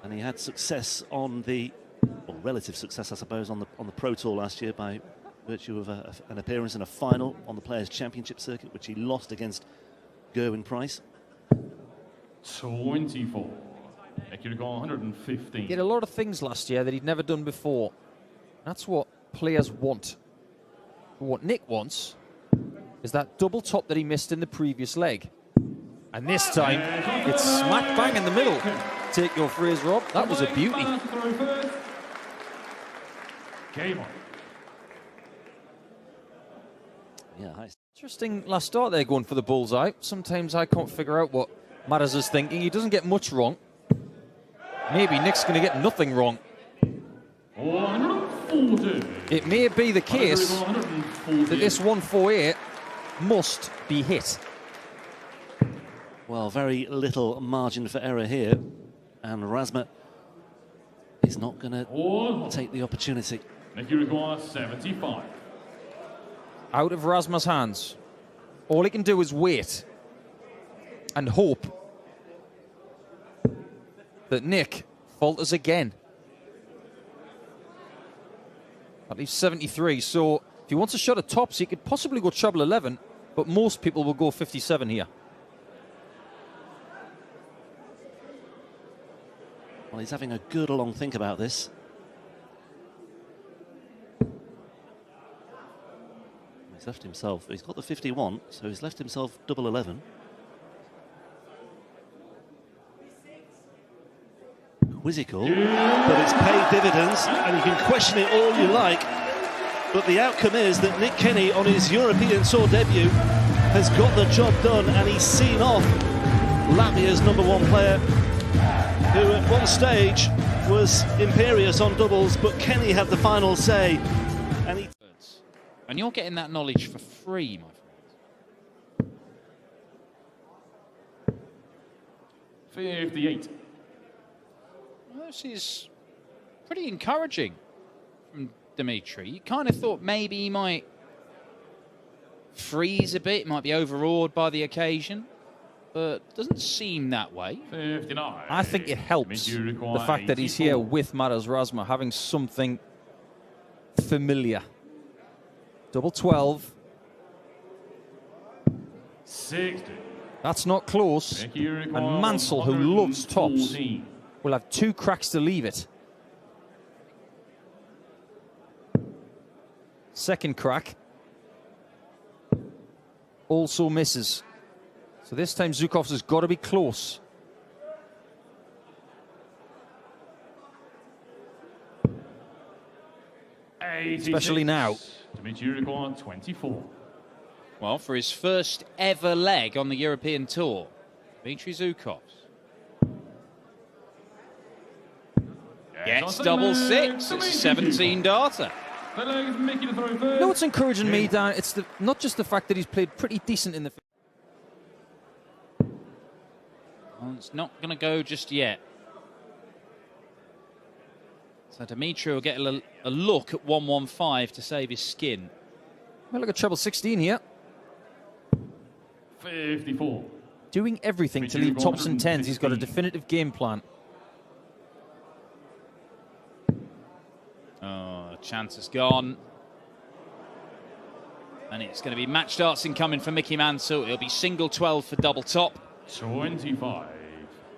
And he had success on the, or relative success, I suppose, on the Pro Tour last year by virtue of an appearance in a final on the Players' Championship circuit, which he lost against Gerwin Price. 24. 115. He did a lot of things last year that he'd never done before. That's what players want. But what Nick wants is that double top that he missed in the previous leg. And this time, it's smack bang in the middle. Take your phrase, Rob. That was a beauty. Game on. Yeah, nice. Interesting last start there going for the bullseye. Sometimes I can't figure out what Matters is thinking. He doesn't get much wrong. Maybe Nick's going to get nothing wrong. 140. It may be the case that this 148 must be hit. Well, very little margin for error here. And Razma is not going to take the opportunity. You require 75. Out of Razma's hands. All he can do is wait and hope that Nick falters again. That leaves 73. So if he wants a shot at tops, he could possibly go treble 11, but most people will go 57 here. Well, he's having a good long think about this. He's left himself, he's got the 51, so he's left himself double 11. Quizzical, but it's paid dividends, and you can question it all you like, but the outcome is that Nick Kenny on his European Tour debut has got the job done, and he's seen off Latvia's #1 player, who at one stage was imperious on doubles, but Kenny had the final say. And you're getting that knowledge for free, my friend. 58. Well, this is pretty encouraging from Dimitri. You kind of thought maybe he might freeze a bit, might be overawed by the occasion, but doesn't seem that way. 59. I think it helps the fact that he's here with Matters Razma, having something familiar. Double 12. 60. That's not close. And Mansell, who loves tops, will have 2 cracks to leave it. Second crack. Also misses. So this time Zhukov's has got to be close. Especially now. Dimitri required 24. Well, for his first ever leg on the European Tour, Dmitry Zhukov's. Gets double 6, it's 17 darter. You know what's encouraging me, Dan? It's not just the fact that he's played pretty decent in the... Well, it's not going to go just yet. So Dimitri will get a look at 115 to save his skin. Well, look at treble 16 here. 54. Doing everything to leave tops and tens. He's got a definitive game plan. Oh, chance has gone. And it's going to be match darts incoming for Mickey Mansell. It'll be single 12 for double top. 25.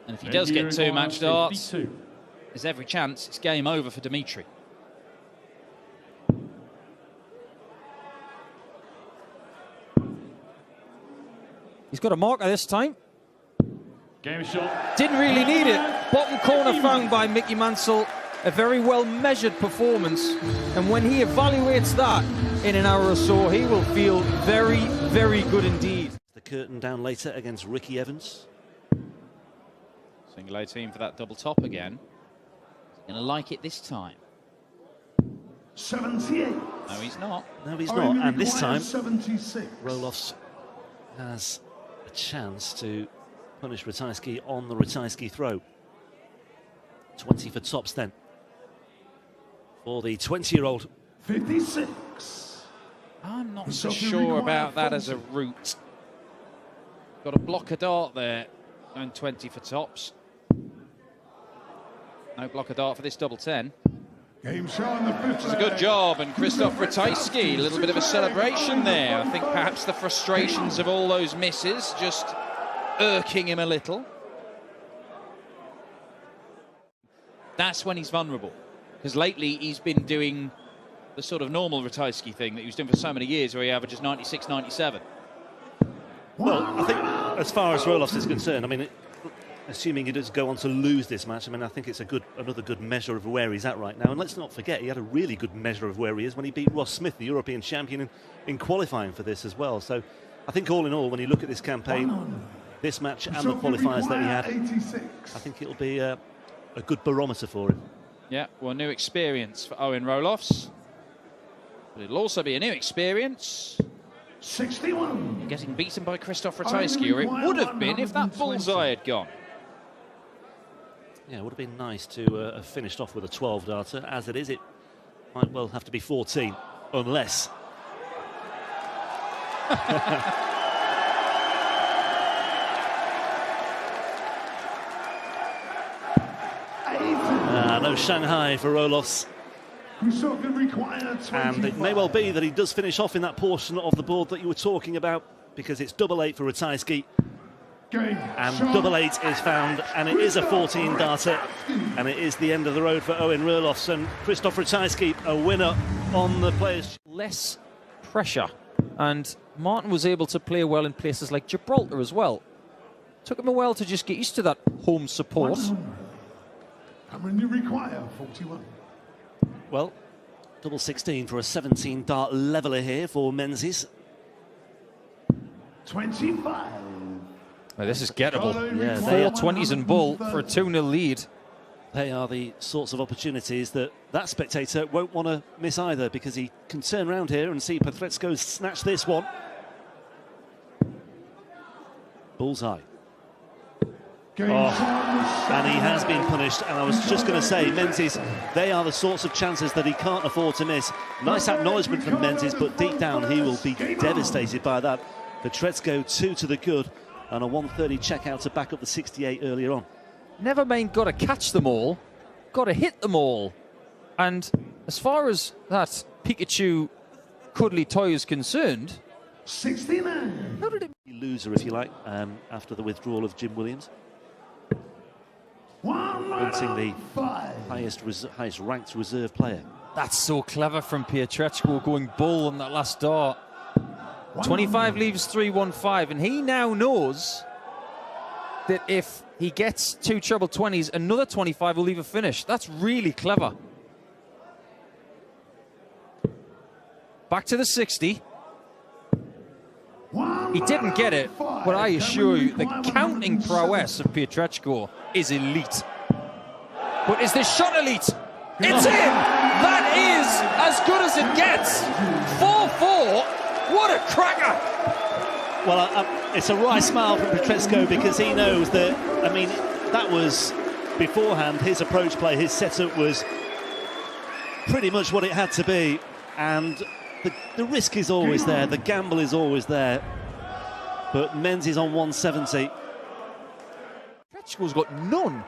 And if he does get 2 match darts, there's every chance it's game over for Dimitri. He's got a marker this time. Game shot. Didn't really need it. Bottom corner found by Mickey Mansell. A very well-measured performance. And when he evaluates that in an hour or so, he will feel very, very good indeed. The curtain down later against Ricky Evans. Single 18 for that double top again. Going to like it this time. 78. No, he's not. No, he's not. And this time, 76. Roelofs has a chance to punish Ratajski on the Ratajski throw. 20 for tops then. For the 20-year-old. 56. I'm not so sure about that as a route. Got a block a dart there, going 20 for tops. No blocker dart for this double 10. Game show on the fifth. It's a good job, and Krzysztof Ratajski, a little bit of a celebration there. I think perhaps the frustrations of all those misses just irking him a little. That's when he's vulnerable, because lately he's been doing the sort of normal Ratajski thing that he was doing for so many years, where he averages 96, 97. Well, I think as far as Roelofs is concerned, I mean, assuming he does go on to lose this match, I mean, I think it's another good measure of where he's at right now. And let's not forget, he had a really good measure of where he is when he beat Ross Smith, the European champion, in qualifying for this as well. So I think all in all, when you look at this campaign, this match and the qualifiers that he had, 86. I think it'll be a good barometer for him. Yeah, well, new experience for Owen Roelofs. But it'll also be a new experience 61. getting beaten by Krzysztof Ratajski, or it would have been if that bullseye had gone. Yeah, it would have been nice to have finished off with a 12-darter. As it is, it might well have to be 14, unless... no Shanghai for Roelofs. And it may well be that he does finish off in that portion of the board that you were talking about, because it's double 8 for Ratajski. And double 8 is found, and it is a 14-darter, and it is the end of the road for Owen Roelofs, and Krzysztof Ratajski a winner on the players. Less pressure, and Martin was able to play well in places like Gibraltar as well. Took him a while to just get used to that home support. And when you require 41. Well, double 16 for a 17-dart leveler here for Menzies. 25. Well, this is gettable. Yeah, Four 20s and bull for a 2-0 lead. They are the sorts of opportunities that spectator won't want to miss either, because he can turn around here and see Pietreczko snatch this one. Bullseye. And he has been punished, and I was just going to say, Menzies, they are the sorts of chances that he can't afford to miss. Nice acknowledgement from Menzies, but deep down he will be devastated by that. Pietreczko 2 to the good, and a 130 checkout to back up the 68 earlier on. Never mind got to catch them all, got to hit them all. And as far as that Pikachu cuddly toy is concerned, 69. how did it... Loser, if you like, after the withdrawal of Jim Williams. Wanting the highest ranked reserve player. That's so clever from Pietreczko, going bull on that last dart. 25 leaves 3-1-5, and he now knows that if he gets 2 treble 20s, another 25 will leave a finish. That's really clever. Back to the 60. He didn't get it, but I assure you, the counting prowess of Pietreczko is elite. But is this shot elite? It's in! That is as good as it gets. 4-4. What a cracker! Well, it's a wry smile from Pietreczko, because he knows that, I mean, that was beforehand his approach play, his setup was pretty much what it had to be, and the risk is always there, the gamble is always there. But Menzies on 170. Pietreczko's got none.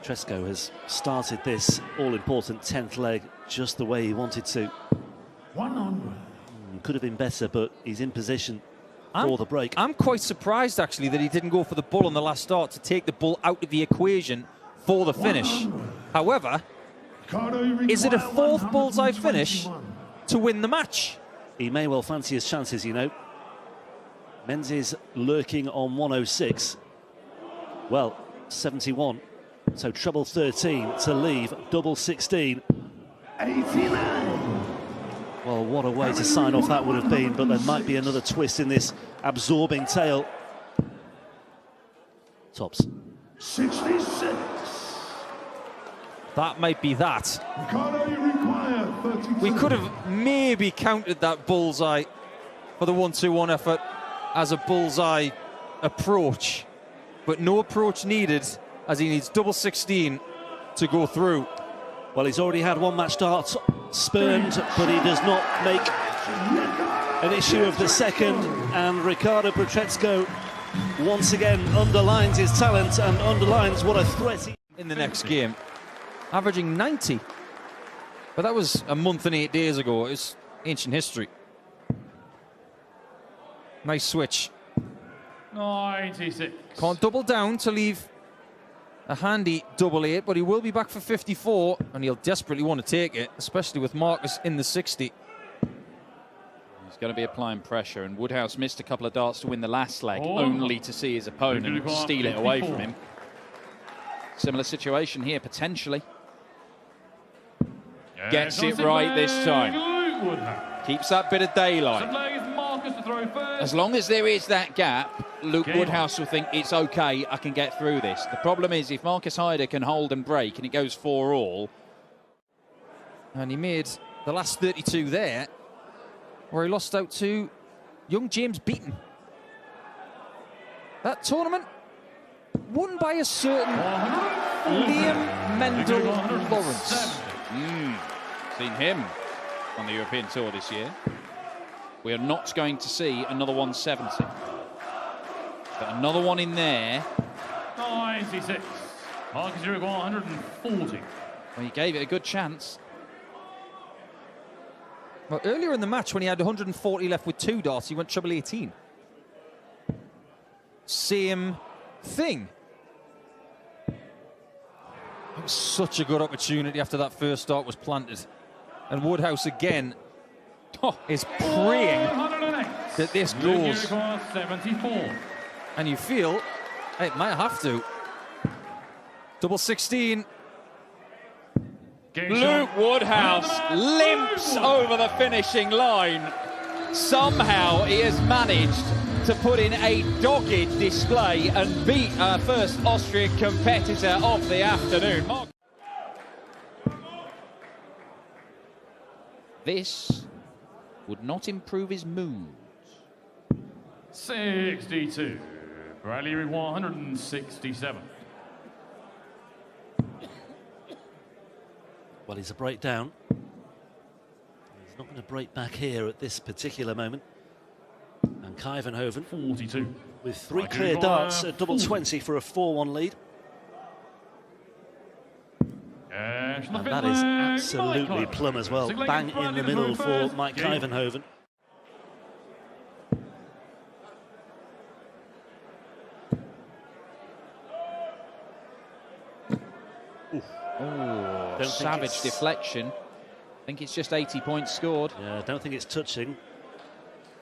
Pietreczko has started this all-important 10th leg just the way he wanted to. 100. Could have been better, but he's in position for the break. I'm quite surprised, actually, that he didn't go for the bull on the last start to take the bull out of the equation for the finish. However, is it a fourth bullseye finish to win the match? He may well fancy his chances, you know. Menzies lurking on 106. Well, 71. So treble 13 to leave, double 16. 89. Well, what a way to sign off that would have been, but there might be another twist in this absorbing tale. Tops. 66. That might be that. Ricardo, you require 32. We could have maybe counted that bullseye for the 1-2-1 effort as a bullseye approach, but no approach needed, as he needs double 16 to go through. Well, he's already had one match start spurned, but he does not make an issue of the second, and Ricardo Pietreczko once again underlines his talent and underlines what a threat he in the next game, averaging 90. But that was a month and 8 days ago. It was ancient history. Nice switch. 96. Can't double down to leave a handy double 8, but he will be back for 54, and he'll desperately want to take it, especially with Marcus in the 60. He's going to be applying pressure, and Woodhouse missed a couple of darts to win the last leg, only to see his opponent steal it away from him. Similar situation here, potentially. Gets it right this time. Keeps that bit of daylight. As long as there is that gap, Luke Woodhouse will think it's okay, I can get through this. The problem is if Marcus Hyder can hold and break and it goes 4-all. And he made the last 32 there, where he lost out to young James Beaton. That tournament won by a certain Liam Mendel Lawrence. Seen him on the European Tour this year. We are not going to see another 170. But another one in there. 96. Marcus Uruguay 140. Well, he gave it a good chance. Well, earlier in the match, when he had 140 left with 2 darts, he went treble 18. Same thing. It was such a good opportunity after that first dart was planted. And Woodhouse again is praying that this goes. 74. And you feel it might have to. Double 16. Luke Woodhouse limps over the finishing line. Somehow he has managed to put in a dogged display and beat our first Austrian competitor of the afternoon. This would not improve his mood. 62. Bradley Uruguay 167. Well, he's a breakdown. He's not going to break back here at this particular moment. And Kuyvenhoven 42. with 3 clear darts at double 20 for a 4-1 lead. And that is absolutely plumb as well. Bang in the middle for Mike Kuyvenhoven. Oh, savage deflection. I think it's just 80 points scored. Yeah, I don't think it's touching.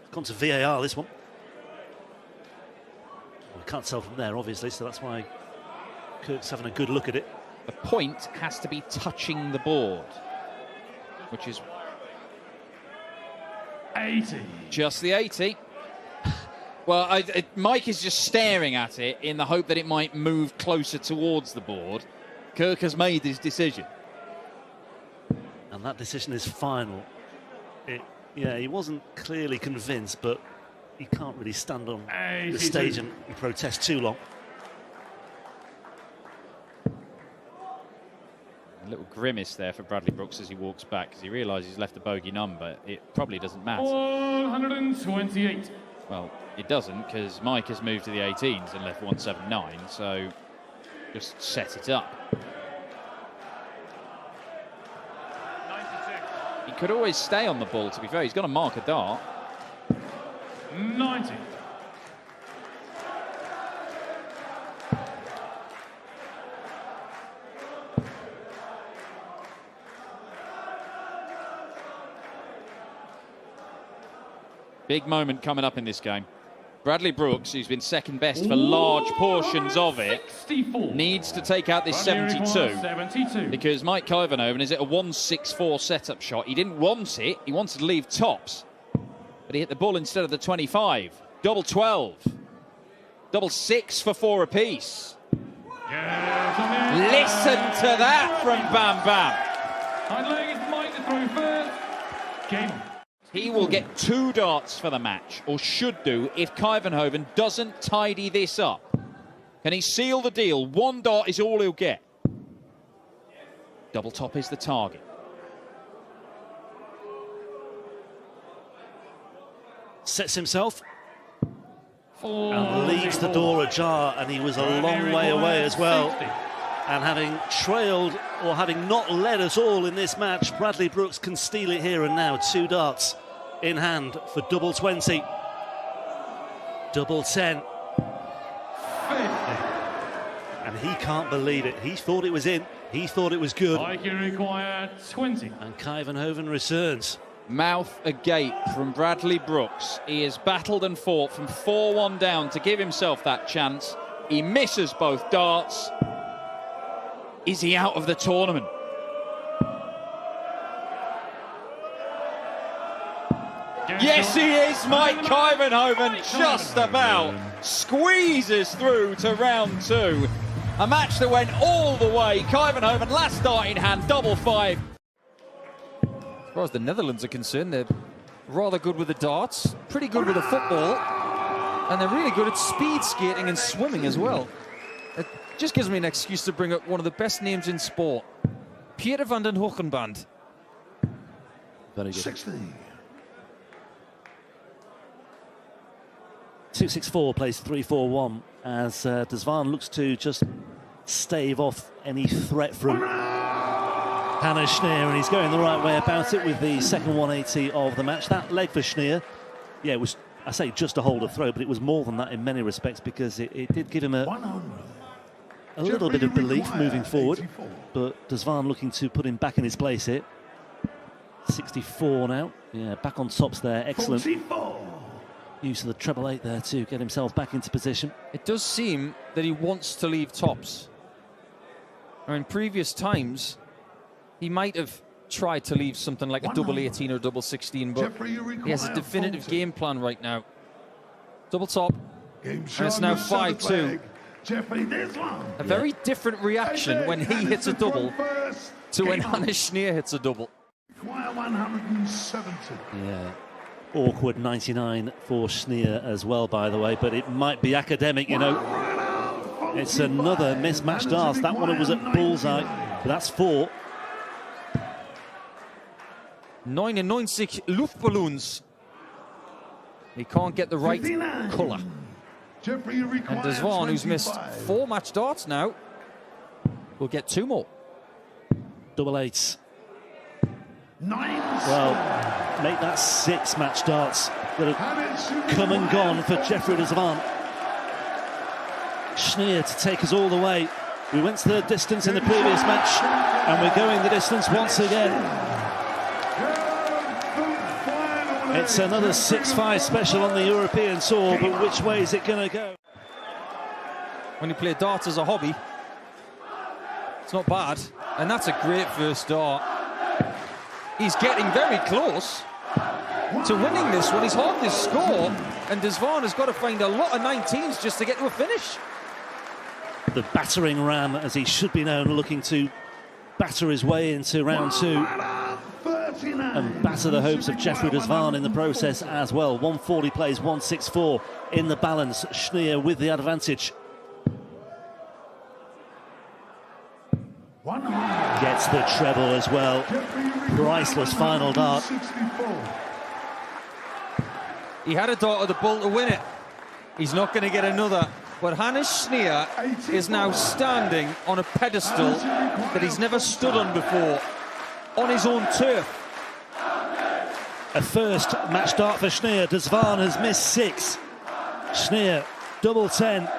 It's gone to VAR, this one. We can't tell from there, obviously, so that's why Kirk's having a good look at it. The point has to be touching the board, which is 80. Just the 80. Well, Mike is just staring at it in the hope that it might move closer towards the board. Kirk has made his decision. And that decision is final. Yeah, he wasn't clearly convinced, but he can't really stand on the stage and protest too long. A little grimace there for Bradley Brooks as he walks back, because he realises he's left a bogey number. It probably doesn't matter. 128. Well, it doesn't, because Mike has moved to the 18s and left 179, so just set it up. He could always stay on the ball, to be fair. He's got to mark a dart. 90. Big moment coming up in this game. Bradley Brooks, who's been second best for large portions of it, 64. needs to take out this 72, because Mike Kuyvenhoven is at a 164 setup shot. He didn't want it, he wanted to leave tops, but he hit the ball instead of the 25. Double 12. Double 6 for 4 apiece. Listen to that from Bam Bam. Hind leg is Mike to throw first. Game. He will get 2 darts for the match, or should do, if Kuyvenhoven doesn't tidy this up. Can he seal the deal? 1 dart is all he'll get. Double top is the target. Sets himself and leaves the door ajar, and he was a long way away as well. And having trailed, or having not led us all in this match, Bradley Brooks can steal it here and now. 2 darts in hand for double 20. Double 10. And he can't believe it. He thought it was in. He thought it was good. I can require 20. And Kuyvenhoven returns. Mouth agape from Bradley Brooks. He has battled and fought from 4-1 down to give himself that chance. He misses both darts. Is he out of the tournament? Yes, he is. Mike Kuyvenhoven just about squeezes through to round 2. A match that went all the way. Kuyvenhoven, last dart in hand, double 5. As far as the Netherlands are concerned, they're rather good with the darts, pretty good with the football, and they're really good at speed skating and swimming as well. It just gives me an excuse to bring up one of the best names in sport, Pieter van den Hogenband. Very good. 16. 2-6-4 plays 3-4-1 as De Zwaan looks to just stave off any threat from Hannes Schneer, and he's going the right way about it with the second 180 of the match. That leg for Schneer, yeah, it was, I say, just a hold of throw, but it was more than that in many respects, because it did give him a little bit of belief moving forward. 84. But De Zwaan looking to put him back in his place here. 64 now. Yeah, back on tops there. Excellent 44. use of the treble 8 there to get himself back into position. It does seem that he wants to leave tops. Now, in previous times, he might have tried to leave something like a double 18 or double 16, but he has a definitive game plan right now. Double top, and it's now 5-2. A very different reaction when he hits a double to when Hannes Schneer hits a double. 170. Yeah. Awkward 99 for Schneer as well, by the way, but it might be academic, you know. It's another mismatched darts. That one was at bullseye, but that's 4. 99 Luftballons. He can't get the right colour. And De Zwaan, who's missed 4 match darts now, will get 2 more. Double 8s. Well, make that 6 match darts that have come and gone for Jeffrey De Zwaan. Schneer to take us all the way. We went to the distance in the previous match, and we're going the distance once again. It's another 6-5 special on the European Tour, but which way is it going to go? When you play darts as a hobby, it's not bad, and that's a great first dart. He's getting very close to winning this one. He's halved his score, and De Zwaan has got to find a lot of 19s just to get to a finish. The battering ram, as he should be known, looking to batter his way into round 2 and batter the hopes of Jeffrey De Zwaan in the process as well. 140 plays 164 in the balance. Schneer with the advantage. Gets the treble as well. Priceless final dart. He had a dart of the bull to win it. He's not going to get another. But Hannes Schneer is now standing on a pedestal that he's never stood on before, on his own turf. A first match dart for Schneer. De Zwaan has missed 6. Schneer, double 10.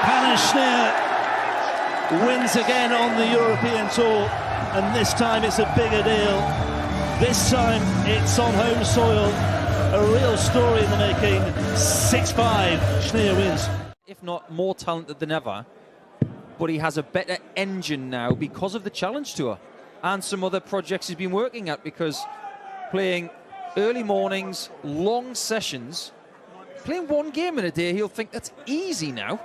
Hannes Schneer wins again on the European Tour, and this time it's a bigger deal. This time it's on home soil. A real story in the making. 6-5, Schneer wins. If not more talented than ever, but he has a better engine now because of the Challenge Tour and some other projects he's been working at, because playing early mornings, long sessions, playing 1 game in a day, he'll think that's easy now.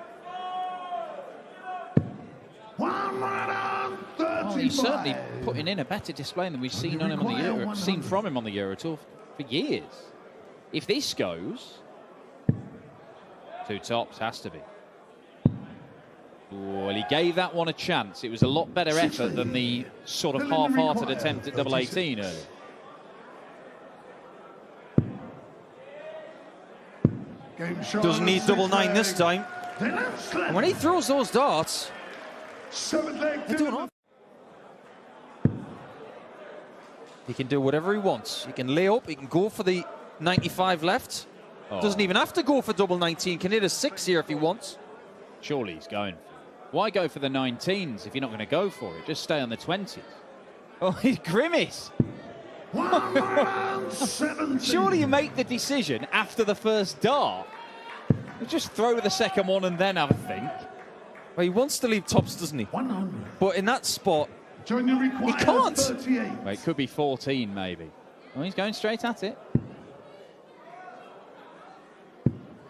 Oh, he's certainly putting in a better display than we've seen on him on the Euro, seen from him on the Euro Tour for years. If this goes, 2 tops has to be. Well, he gave that one a chance. It was a lot better effort than the sort of half-hearted attempt at double 18 earlier. Game shot Doesn't need double 9 this time. Dylan And when he throws those darts, Seventh leg. they're doing off. He can do whatever he wants. He can lay up, he can go for the 95 left. Doesn't even have to go for double 19. Can hit a 6 here if he wants. Surely he's going. Why go for the 19s if you're not going to go for it? Just stay on the 20s. Oh, he's grimace. 17. Surely you make the decision after the first dart. You just throw the second one and then have a think. Well, he wants to leave tops, doesn't he? 100. But in that spot, Join you require He can't. 38. Well, it could be 14 maybe. Oh, he's going straight at it.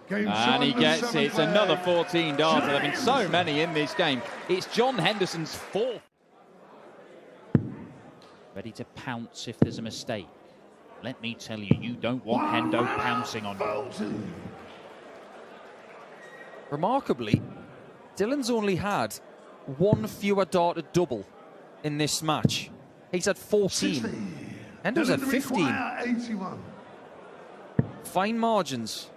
Game And shot he the gets it. seventh It's another leg. 14 darts. There have been so many in this game. It's John Henderson's fourth. Ready to pounce if there's a mistake. Let me tell you, you don't want Hendo pouncing on you. remarkably, Dylan's only had one fewer darted double in this match. He's had 14. Hendo's had 15. 81. Fine margins.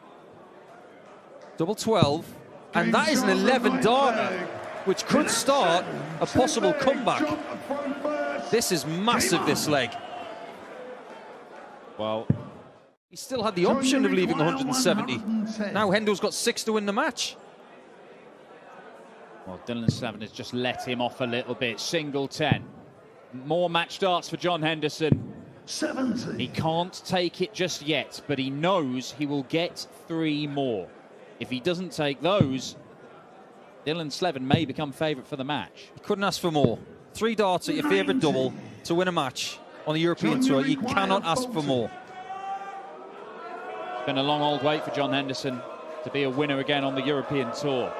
Double 12. And that is an 11 darter, which could start a possible comeback. This is massive, this leg. Well, He still had the option of leaving 170. Now Hendo's got 6 to win the match. well, Dylan Slevin has just let him off a little bit. Single 10. More match darts for John Henderson. 70. He can't take it just yet, but he knows he will get 3 more. If he doesn't take those, Dylan Slevin may become favourite for the match. You couldn't ask for more. 3 darts at your favourite double to win a match on the European Tour. You cannot ask for more. It's been a long old wait for John Henderson to be a winner again on the European Tour.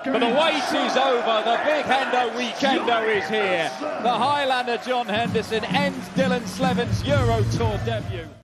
But the wait is over. The big Hendo Weekendo is here. The Highlander John Henderson ends Dylan Slevin's Euro Tour debut.